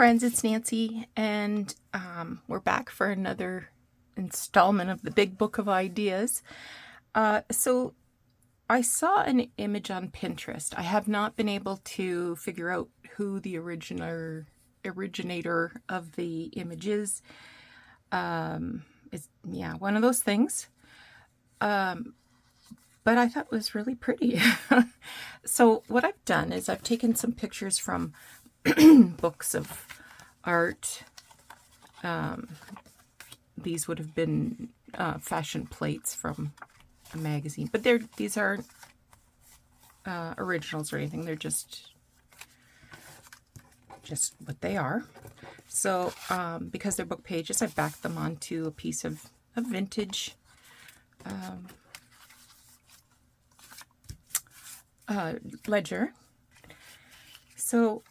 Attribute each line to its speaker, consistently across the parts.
Speaker 1: friends, it's Nancy, and we're back for another installment of the Big Book of Ideas. So I saw an image on Pinterest. I have not been able to figure out who the originator of the image is. It's, yeah, one of those things. But I thought it was really pretty. So what I've done is I've taken some pictures from books of art. These would have been fashion plates from a magazine, but these aren't originals or anything. They're just what they are. So because they're book pages, I backed them onto a piece of a vintage ledger. So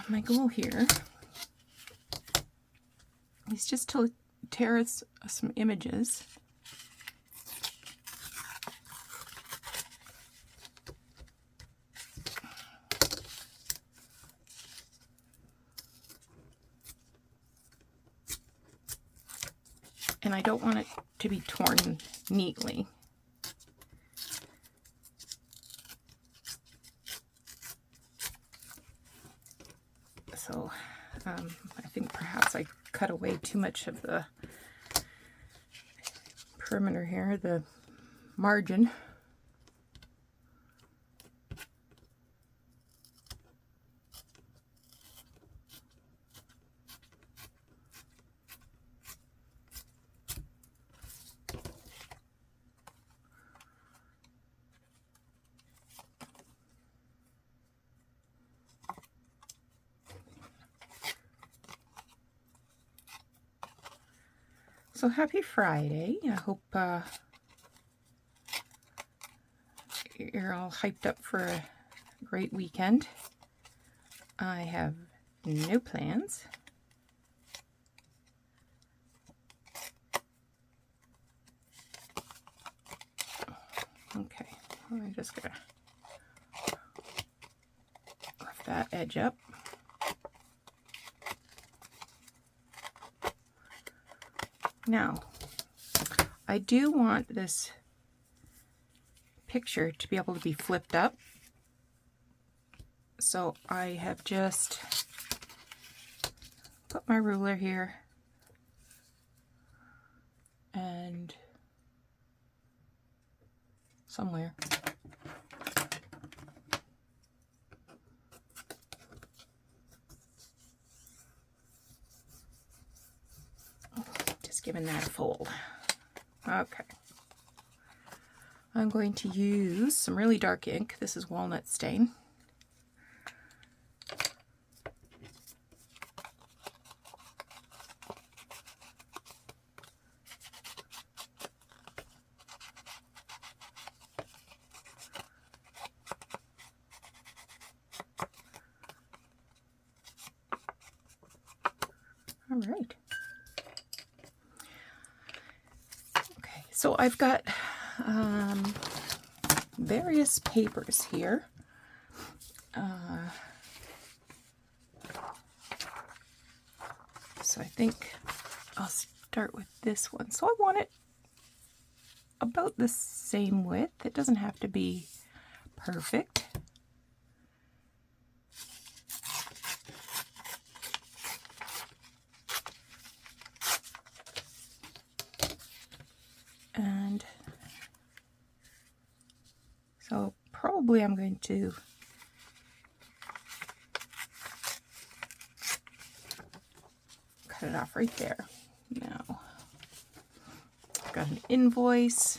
Speaker 1: my goal here is just to tear some images. And I don't want it to be torn neatly. So I think perhaps I cut away too much of the perimeter here, the margin. So happy Friday. I hope you're all hyped up for a great weekend. I have no plans. Okay, I'm just gonna rough that edge up. Now, I do want this picture to be able to be flipped up. So I have just put my ruler here and somewhere. Just giving that a fold. Okay. I'm going to use some really dark ink. This is walnut stain. All right. Okay, so I've got various papers here. So I think I'll start with this one. So I want it about the same width. It doesn't have to be perfect. And so probably I'm going to cut it off right there. Now, I've got an invoice.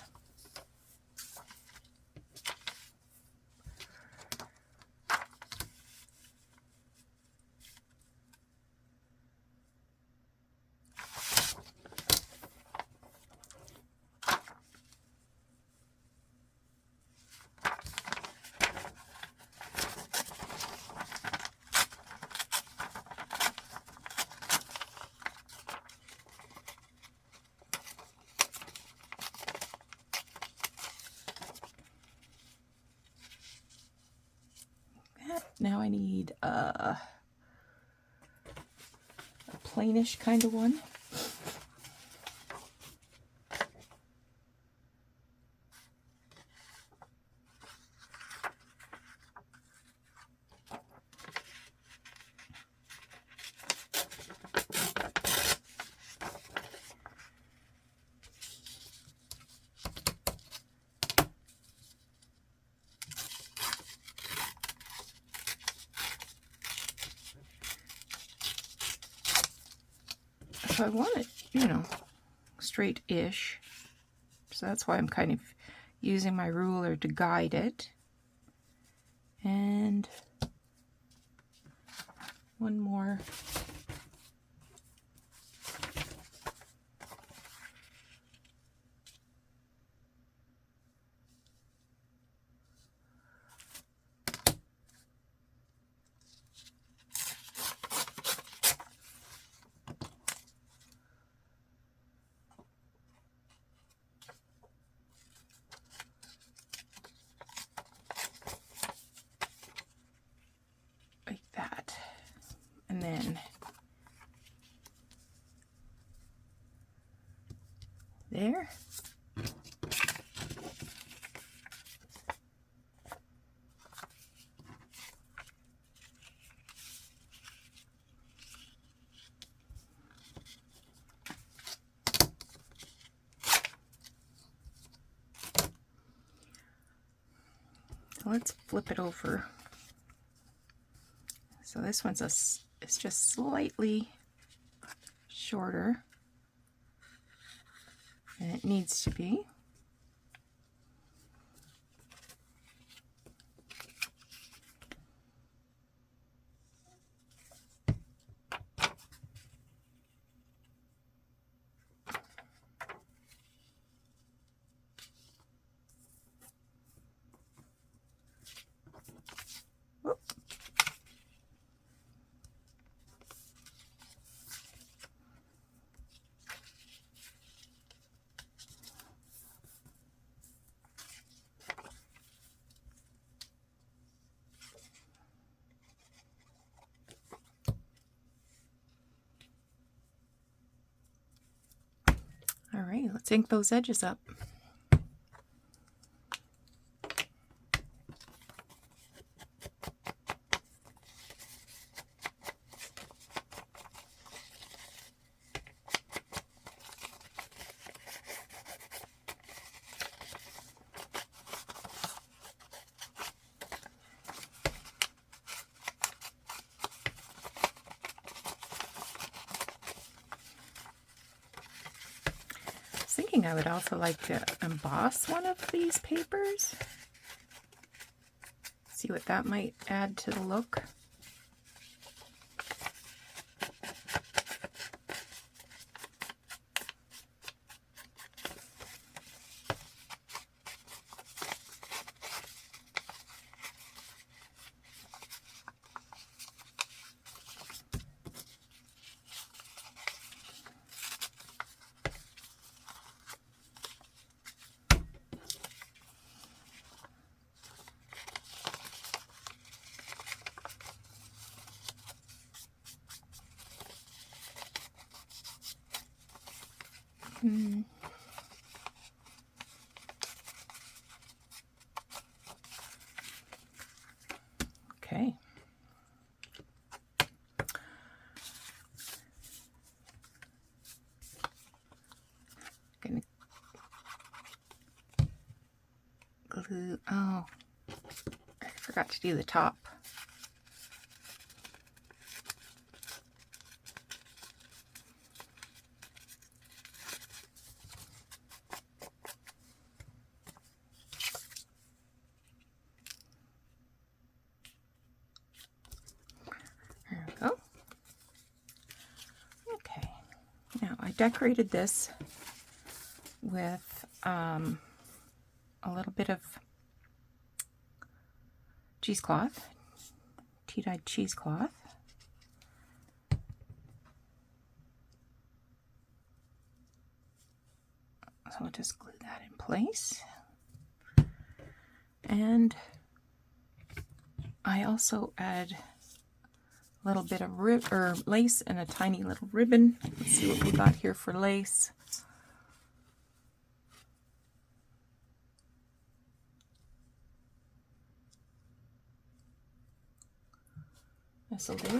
Speaker 1: Now I need plainish kind of one. So I want it, you know, straight-ish. So that's why I'm kind of using my ruler to guide it. And one more. Like that. And then there. So let's flip it over. So this one's it's just slightly shorter than it needs to be. All right, let's ink those edges up. Thinking I would also like to emboss one of these papers. See what that might add to the look. Okay. Gonna glue. Oh, I forgot to do the top. There we go. Okay. Now I decorated this with a little bit of cheesecloth, tea-dyed cheesecloth. So I'll just glue that in place. And I also add A little bit of lace and a tiny little ribbon. Let's see what we got here for lace. This'll do.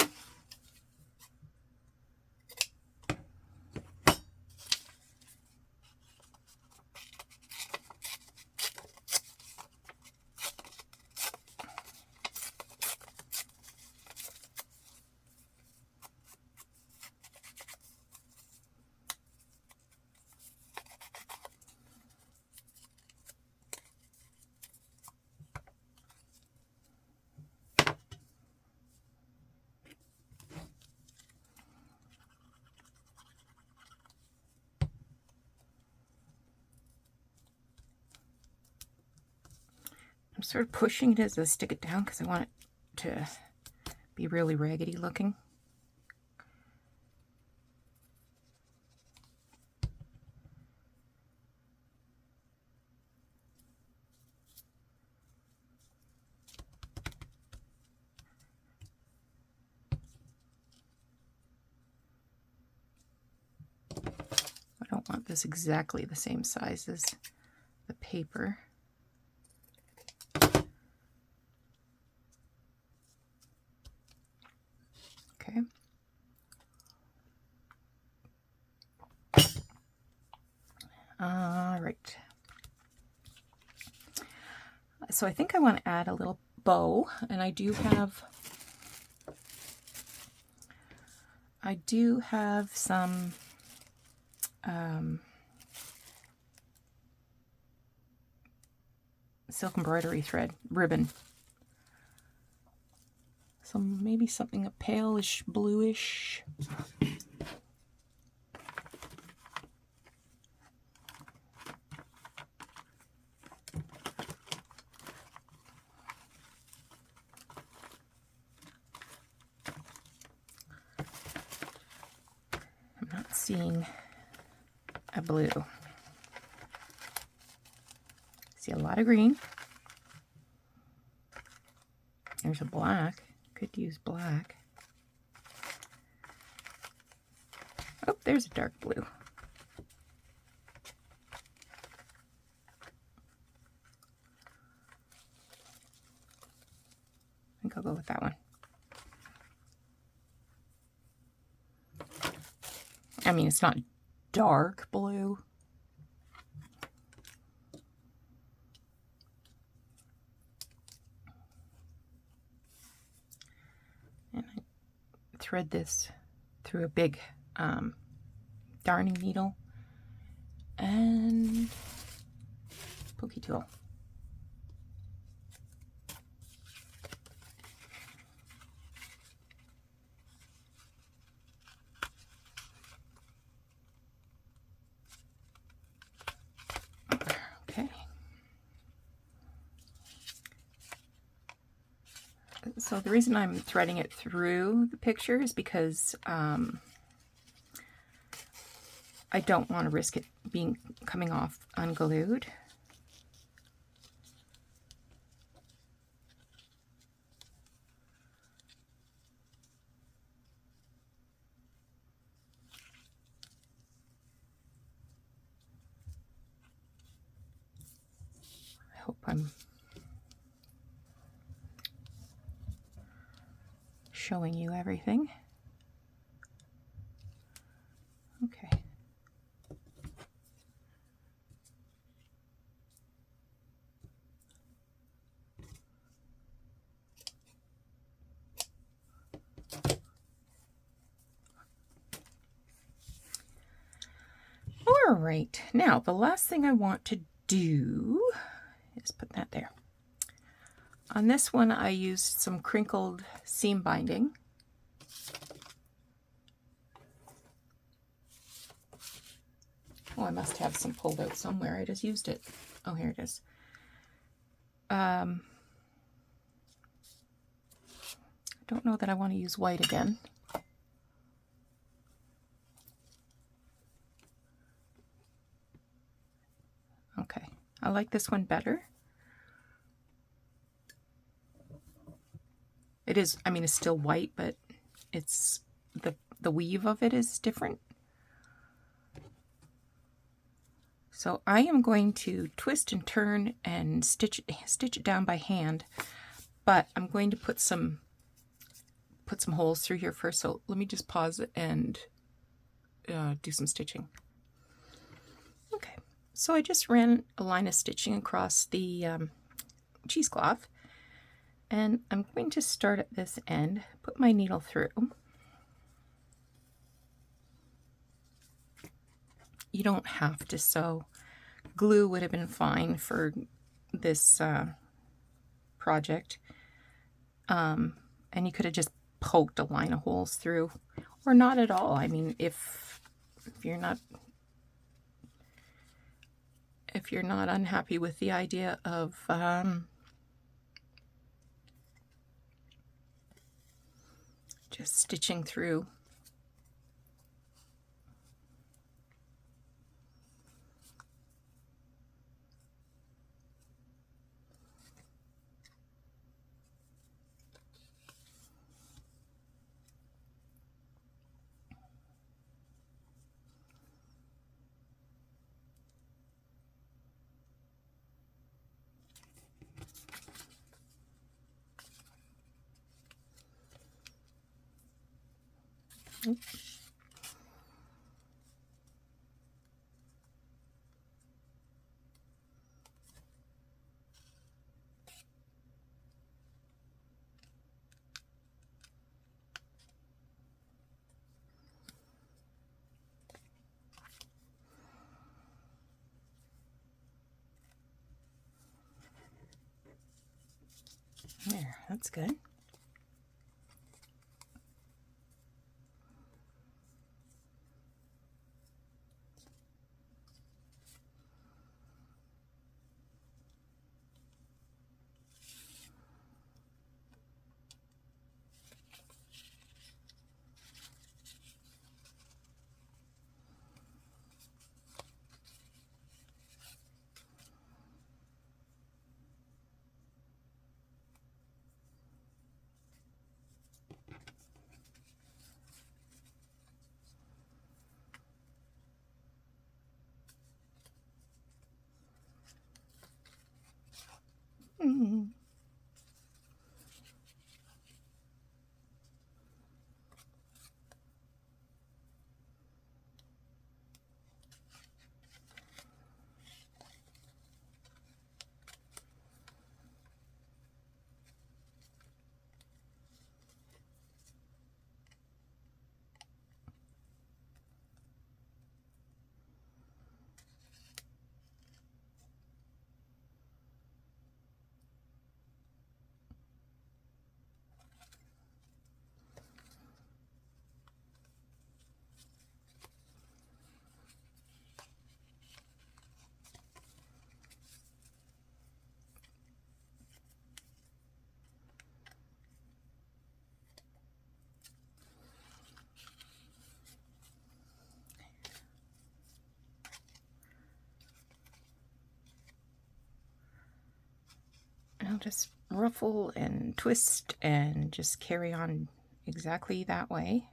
Speaker 1: I'm sort of pushing it as I stick it down because I want it to be really raggedy looking. I don't want this exactly the same size as the paper. Okay. All right. So I think I want to add a little bow, and I do have some silk embroidery thread ribbon. So maybe something a palish bluish. I'm not seeing a blue. See a lot of green. There's a black. Could use black. Oh, there's a dark blue. I think I'll go with that one. I mean, it's not dark blue. And I thread this through a big darning needle and pokey tool. Okay. So the reason I'm threading it through the picture is because I don't want to risk it coming off unglued. I hope I'm showing you everything. Okay. All right, now the last thing I want to do is put that there. On this one, I used some crinkled seam binding. Oh, I must have some pulled out somewhere. I just used it. Oh, here it is. I don't know that I want to use white again. Okay, I like this one better. It is, I mean, it's still white, but It's the weave of it is different. So I am going to twist and turn and stitch it down by hand, but I'm going to put some holes through here first. So let me just pause and do some stitching. Okay, so I just ran a line of stitching across the cheesecloth, and I'm going to start at this end, put my needle through. You don't have to sew. Glue would have been fine for this project. And you could have just poked a line of holes through, or not at all. I mean, if you're not unhappy with the idea of just stitching through. There, that's good. Mm. I'll just ruffle and twist and just carry on exactly that way.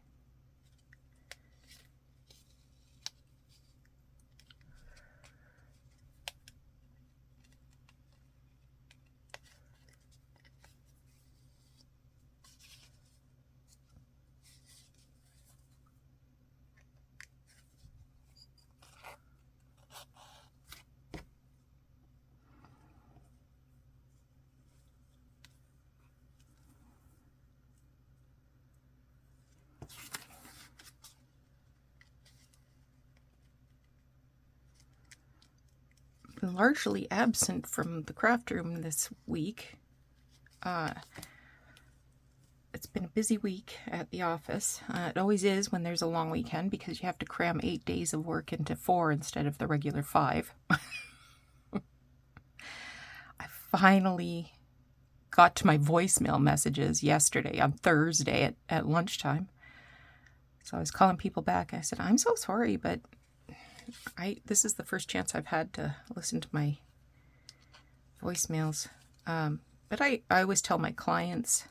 Speaker 1: Been largely absent from the craft room this week. It's been a busy week at the office. It always is when there's a long weekend, because you have to cram 8 days of work into 4 instead of the regular 5. I finally got to my voicemail messages yesterday on Thursday at lunchtime. So I was calling people back. I said, I'm so sorry, but this is the first chance I've had to listen to my voicemails. But I always tell my clients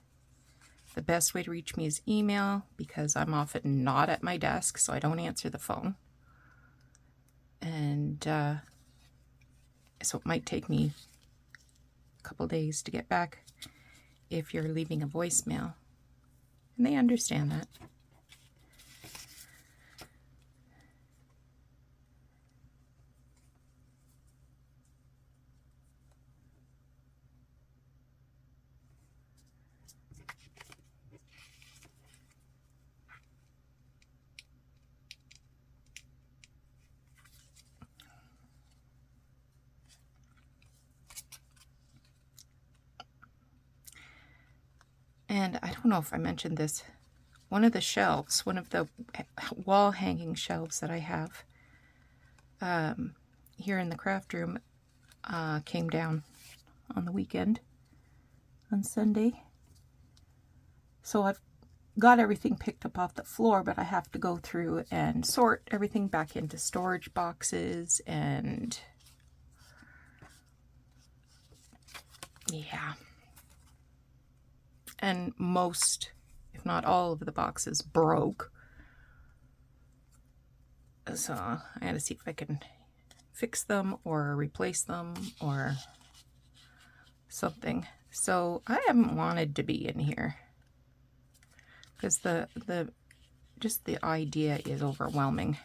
Speaker 1: The best way to reach me is email, because I'm often not at my desk, so I don't answer the phone. And so it might take me a couple days to get back if you're leaving a voicemail. And they understand that. And I don't know if I mentioned this. One of the shelves, one of the wall hanging shelves that I have here in the craft room came down on the weekend, on Sunday. So I've got everything picked up off the floor, but I have to go through and sort everything back into storage boxes, and yeah. And most, if not all of the boxes broke. So I gotta see if I can fix them or replace them or something. So I haven't wanted to be in here because just the idea is overwhelming.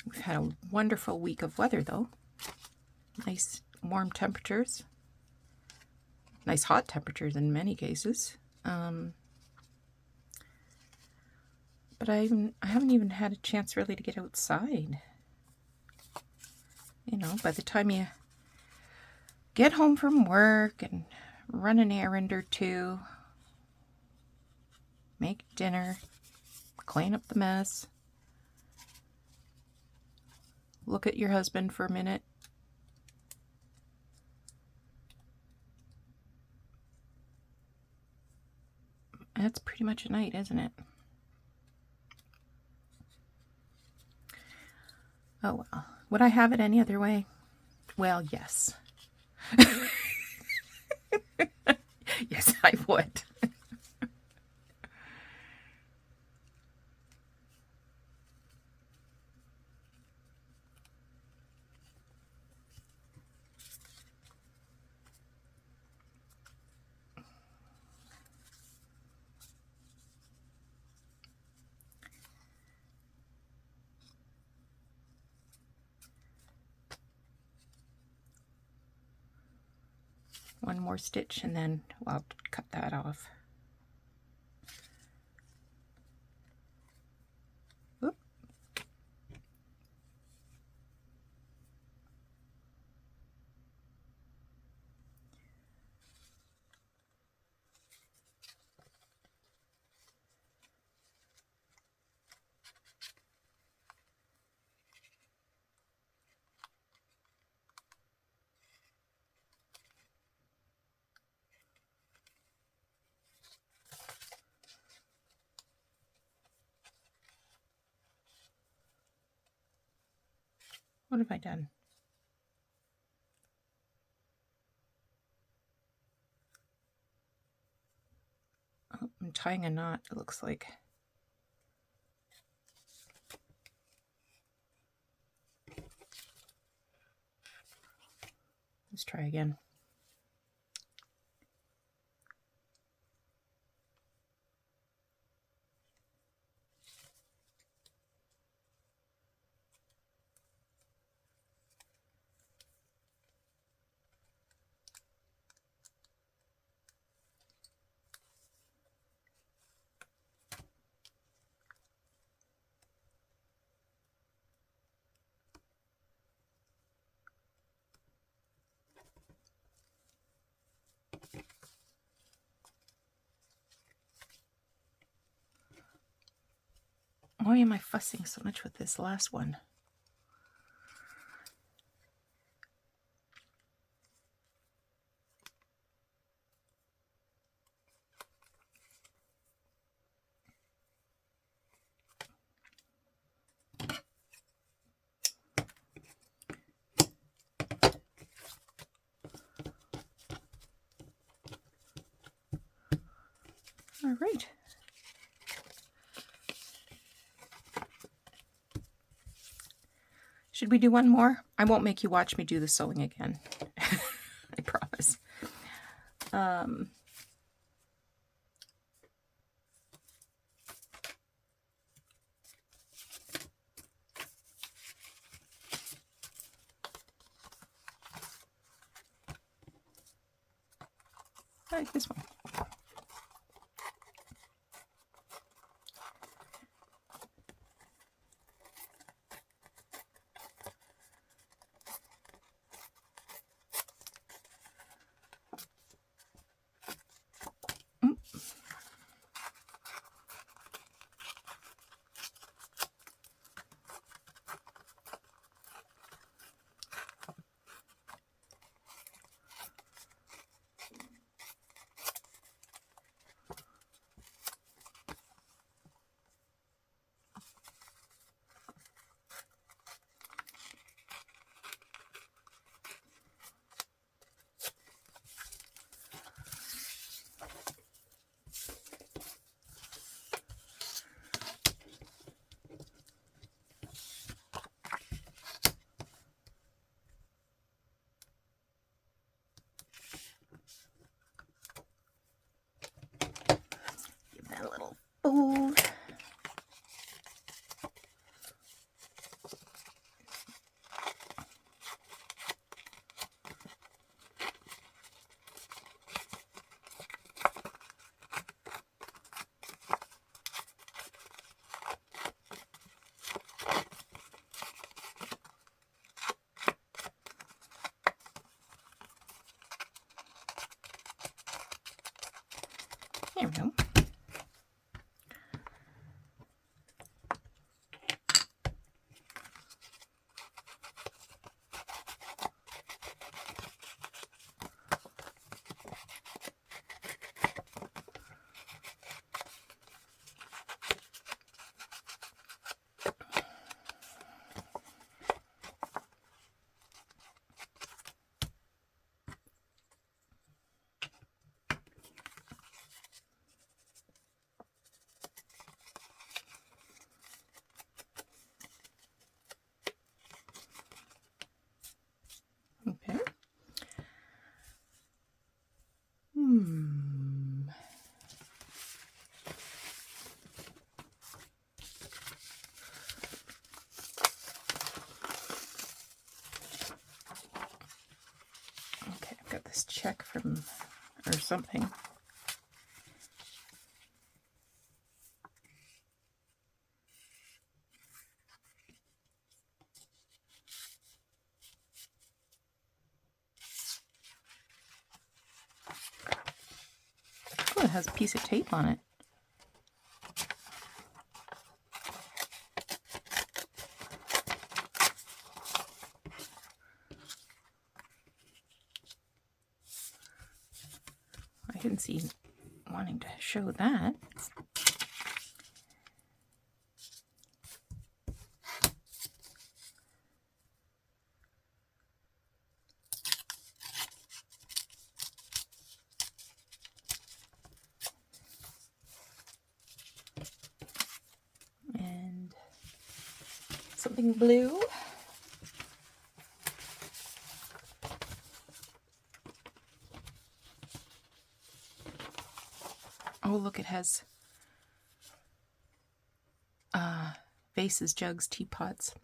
Speaker 1: We've had a wonderful week of weather though. Nice warm temperatures. Nice hot temperatures in many cases. But I haven't even had a chance really to get outside. You know, by the time you get home from work and run an errand or two, make dinner, clean up the mess, look at your husband for a minute, that's pretty much a night, isn't it? Oh well. Would I have it any other way? Well, yes. Yes, I would. One more stitch and then I'll cut that off. Oop. What have I done? Oh, I'm tying a knot, it looks like. Let's try again. Why am I fussing so much with this last one? All right. Should we do one more? I won't make you watch me do the sewing again. I promise. I like this one. Give that a little fold. There we go. Okay. Okay, I've got this check from or something. Oh, it has a piece of tape on it. I didn't see wanting to show that. And something blue. Oh, look, it has vases, jugs, teapots.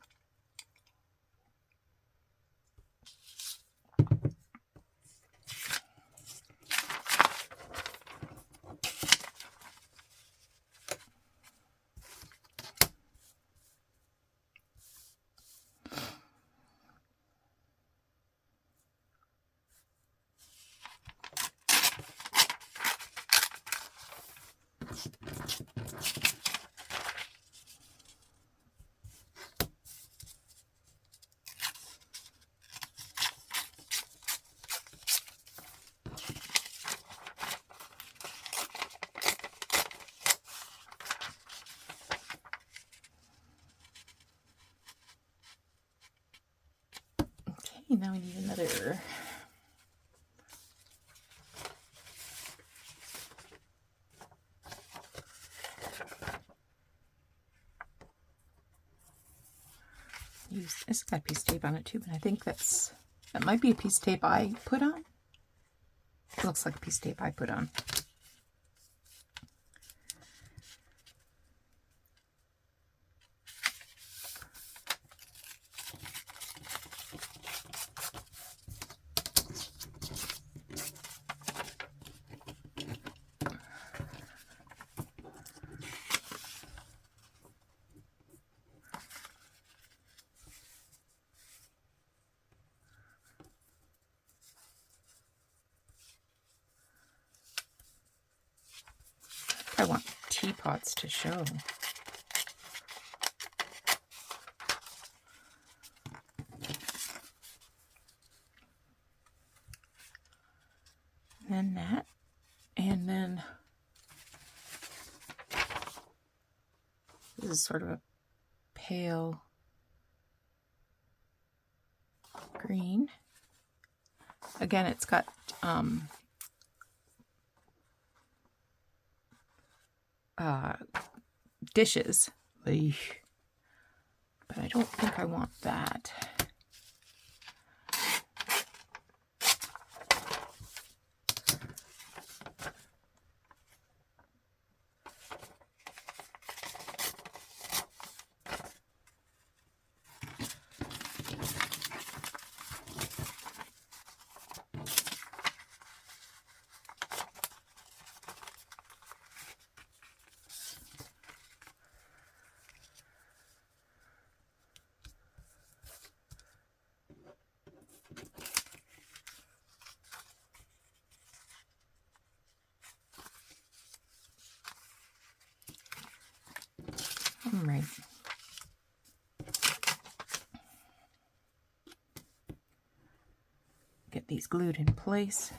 Speaker 1: now we need another. It's got a piece of tape on it too, but I think that might be a piece of tape I put on. It looks like a piece of tape I put on. I want teapots to show. Then that, and then this is sort of a pale green. Again, it's got dishes, but I don't think I want that. All right. Get these glued in place.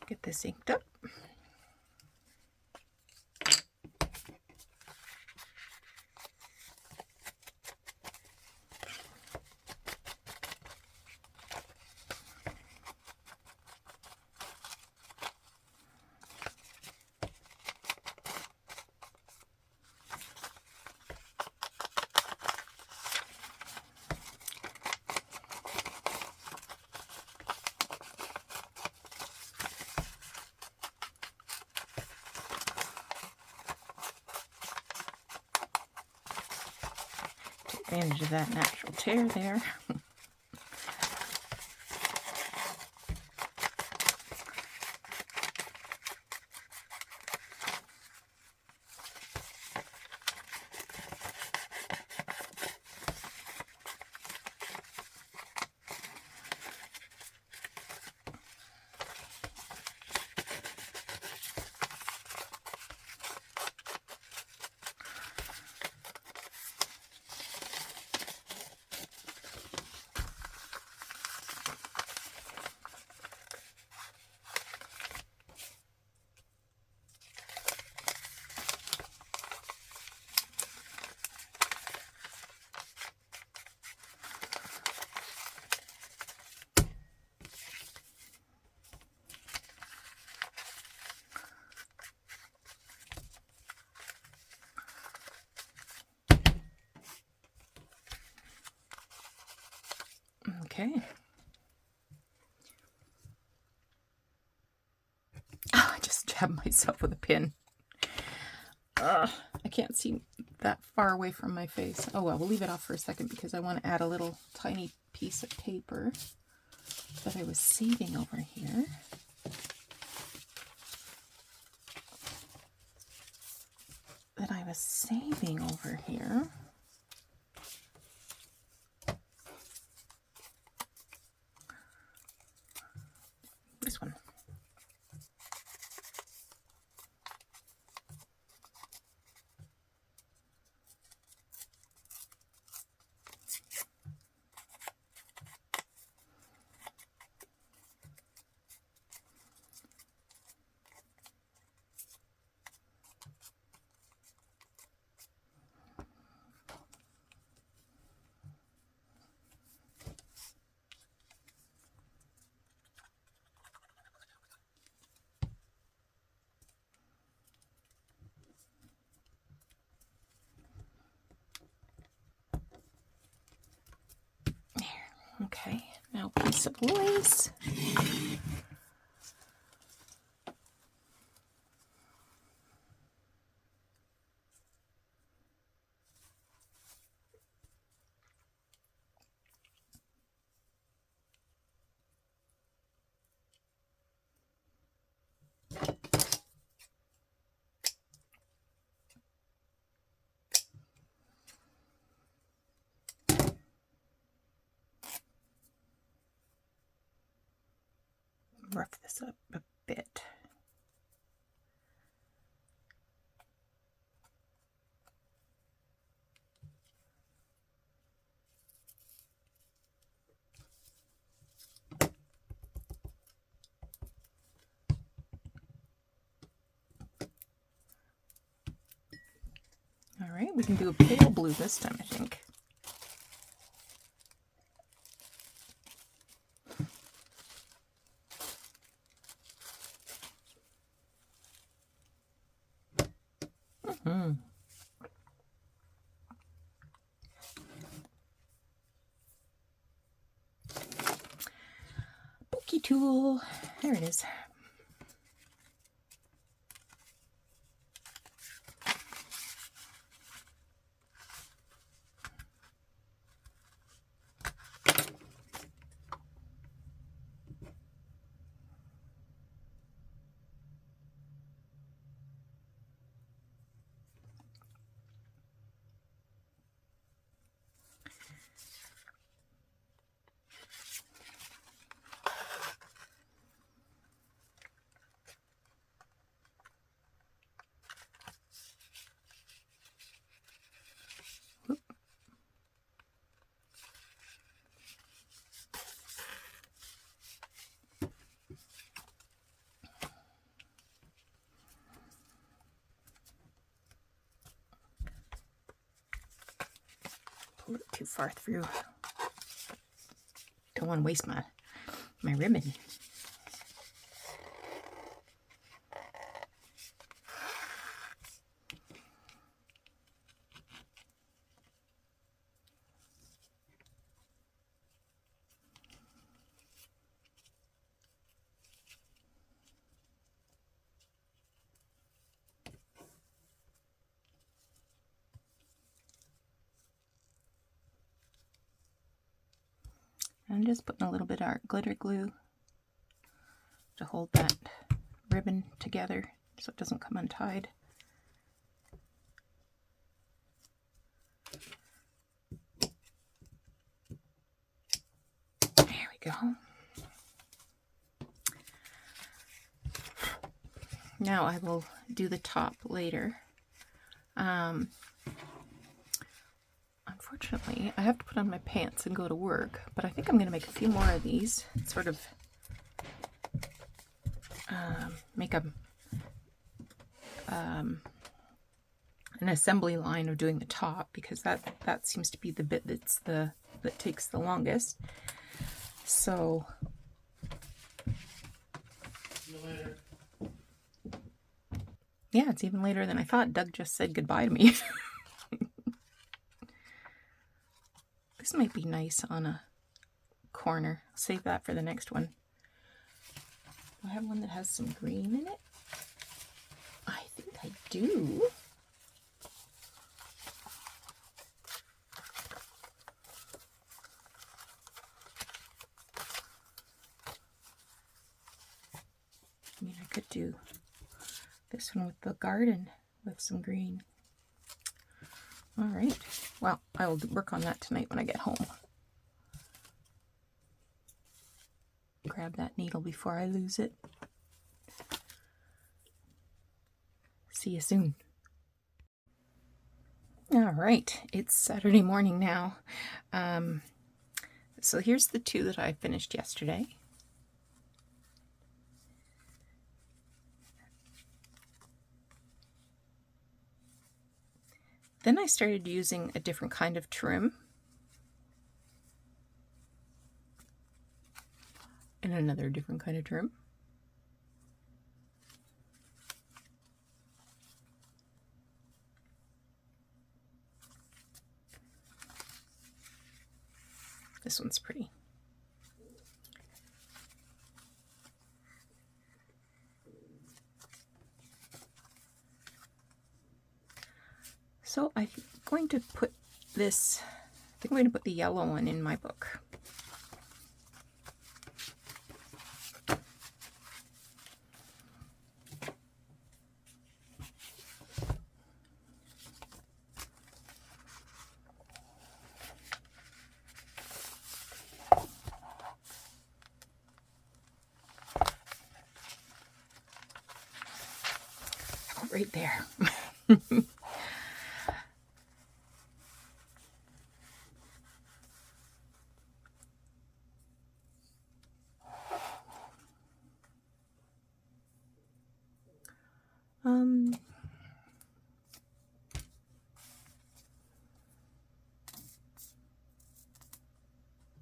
Speaker 1: Get this inked up. Advantage of that natural tear there. Okay. Oh, I just jabbed myself with a pin. I can't see that far away from my face. Oh well, we'll leave it off for a second because I want to add a little tiny piece of paper that I was saving over here. This one. Okay, now piece of lace. Rough this up a bit. All right, we can do a pale blue this time, I think. Pokey tool. There it is. Pull it too far through. Don't want to waste my ribbon. I'm just putting a little bit of art glitter glue to hold that ribbon together so it doesn't come untied. There we go. Now I will do the top later. Unfortunately, I have to put on my pants and go to work, but I think I'm going to make a few more of these, sort of make an assembly line of doing the top, because that seems to be the bit that takes the longest. So yeah, it's even later than I thought. Doug just said goodbye to me. This might be nice on a corner. I'll save that for the next one. Do I have one that has some green in it? I think I do. I mean, I could do this one with the garden with some green. All right. Well, I will work on that tonight when I get home. Grab that needle before I lose it. See you soon. All right, it's Saturday morning now. So here's the two that I finished yesterday. Then I started using a different kind of trim. And another different kind of trim. This one's pretty. So I'm going to put this, I think I'm going to put the yellow one in my book. Right there.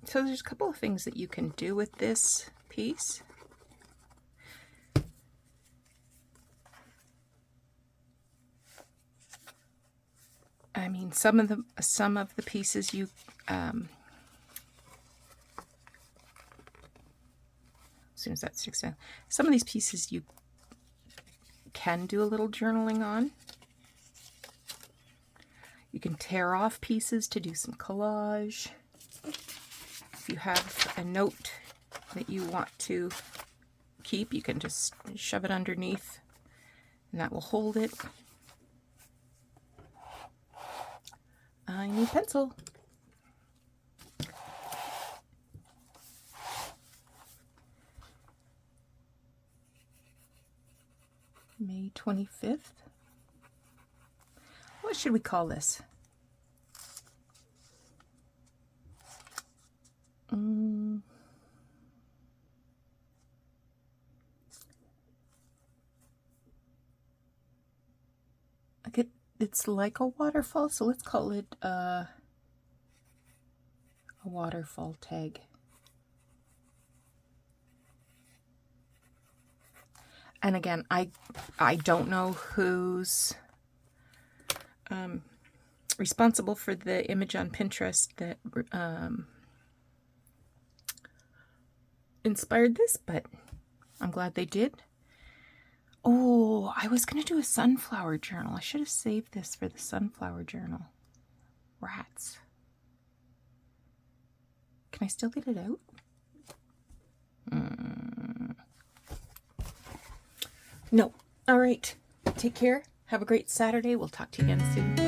Speaker 1: So there's a couple of things that you can do with this piece. I mean, some of the pieces you as soon as that sticks down, some of these pieces you can do a little journaling on. You can tear off pieces to do some collage. If you have a note that you want to keep, you can just shove it underneath and that will hold it. I need pencil. May 25th. What should we call this? It's like a waterfall, so let's call it a waterfall tag. And again, I don't know who's responsible for the image on Pinterest that inspired this, but I'm glad they did. Oh, I was going to do a sunflower journal. I should have saved this for the sunflower journal. Rats. Can I still get it out? No. All right. Take care. Have a great Saturday. We'll talk to you again soon.